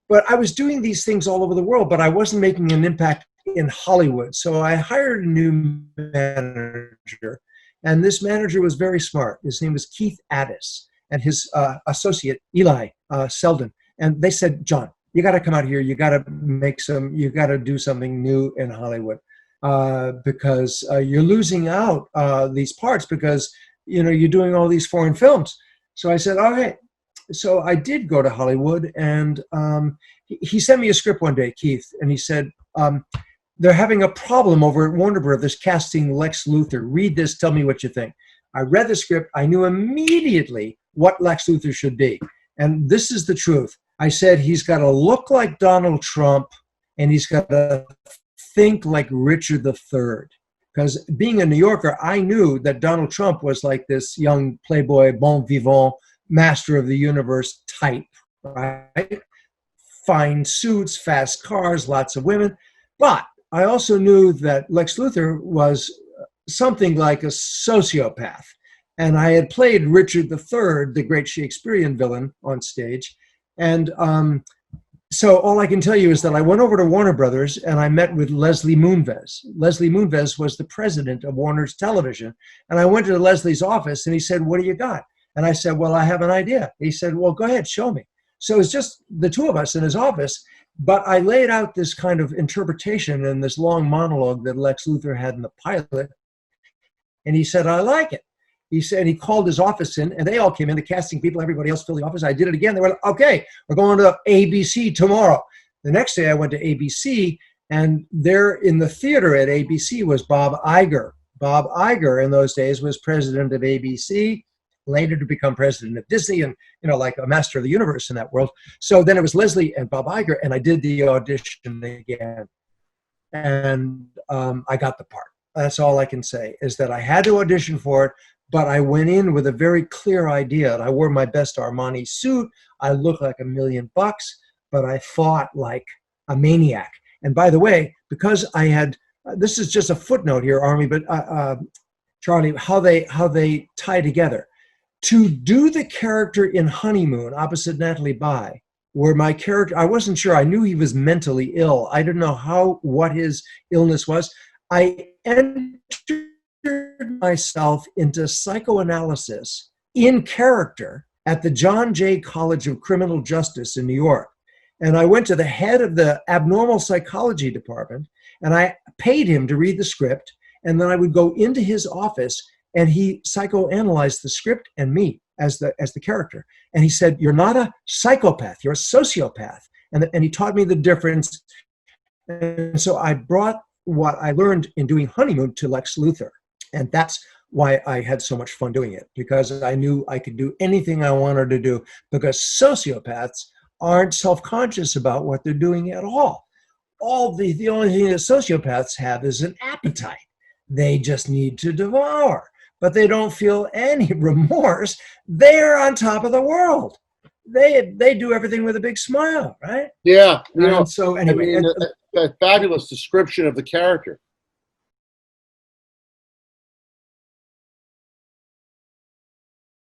but I was doing these things all over the world, but I wasn't making an impact in Hollywood. So I hired a new manager, and this manager was very smart. His name was Keith Addis, and his associate, Eli Selden. And they said, John, you got to come out here. You got to do something new in Hollywood because you're losing out these parts because, you're doing all these foreign films. So I said, all right. So I did go to Hollywood, and he sent me a script one day, Keith, and he said, they're having a problem over at Warner Brothers casting Lex Luthor. Read this, tell me what you think. I read the script. I knew immediately what Lex Luthor should be. And this is the truth. I said, he's got to look like Donald Trump, and he's got to think like Richard III. Because being a New Yorker, I knew that Donald Trump was like this young playboy, bon vivant, master of the universe type, right? Fine suits, fast cars, lots of women. But I also knew that Lex Luthor was something like a sociopath. And I had played Richard III, the great Shakespearean villain, on stage. And so all I can tell you is that I went over to Warner Brothers and I met with Leslie Moonves. Leslie Moonves was the president of Warner's Television. And I went to Leslie's office and he said, what do you got? And I said, well, I have an idea. He said, well, go ahead, show me. So it's just the two of us in his office. But I laid out this kind of interpretation in this long monologue that Lex Luthor had in the pilot. And he said, I like it. He said, he called his office in, and they all came in, the casting people, everybody else filled the office. I did it again. They were like, okay, we're going to ABC tomorrow. The next day I went to ABC, and there in the theater at ABC was Bob Iger. Bob Iger in those days was president of ABC, later to become president of Disney, and like a master of the universe in that world. So then it was Leslie and Bob Iger, and I did the audition again, and I got the part. That's all I can say, is that I had to audition for it, but I went in with a very clear idea. And I wore my best Armani suit. I looked like $1 million, but I fought like a maniac. And by the way, because I had, this is just a footnote here, Army, but Charlie, how they tie together. To do the character in Honeymoon opposite Natalie Bai, where my character, I wasn't sure, I knew he was mentally ill. I didn't know what his illness was. I entered myself into psychoanalysis in character at the John Jay College of Criminal Justice in New York. And I went to the head of the abnormal psychology department, and I paid him to read the script. And then I would go into his office, and he psychoanalyzed the script and me as the character. And he said, you're not a psychopath, you're a sociopath. And he taught me the difference. And so I brought what I learned in doing Honeymoon to Lex Luthor. And that's why I had so much fun doing it, because I knew I could do anything I wanted to do, because sociopaths aren't self-conscious about what they're doing at all. The only thing that sociopaths have is an appetite. They just need to devour, but they don't feel any remorse. They're on top of the world. They do everything with a big smile, right? Yeah. So anyway, a fabulous description of the character.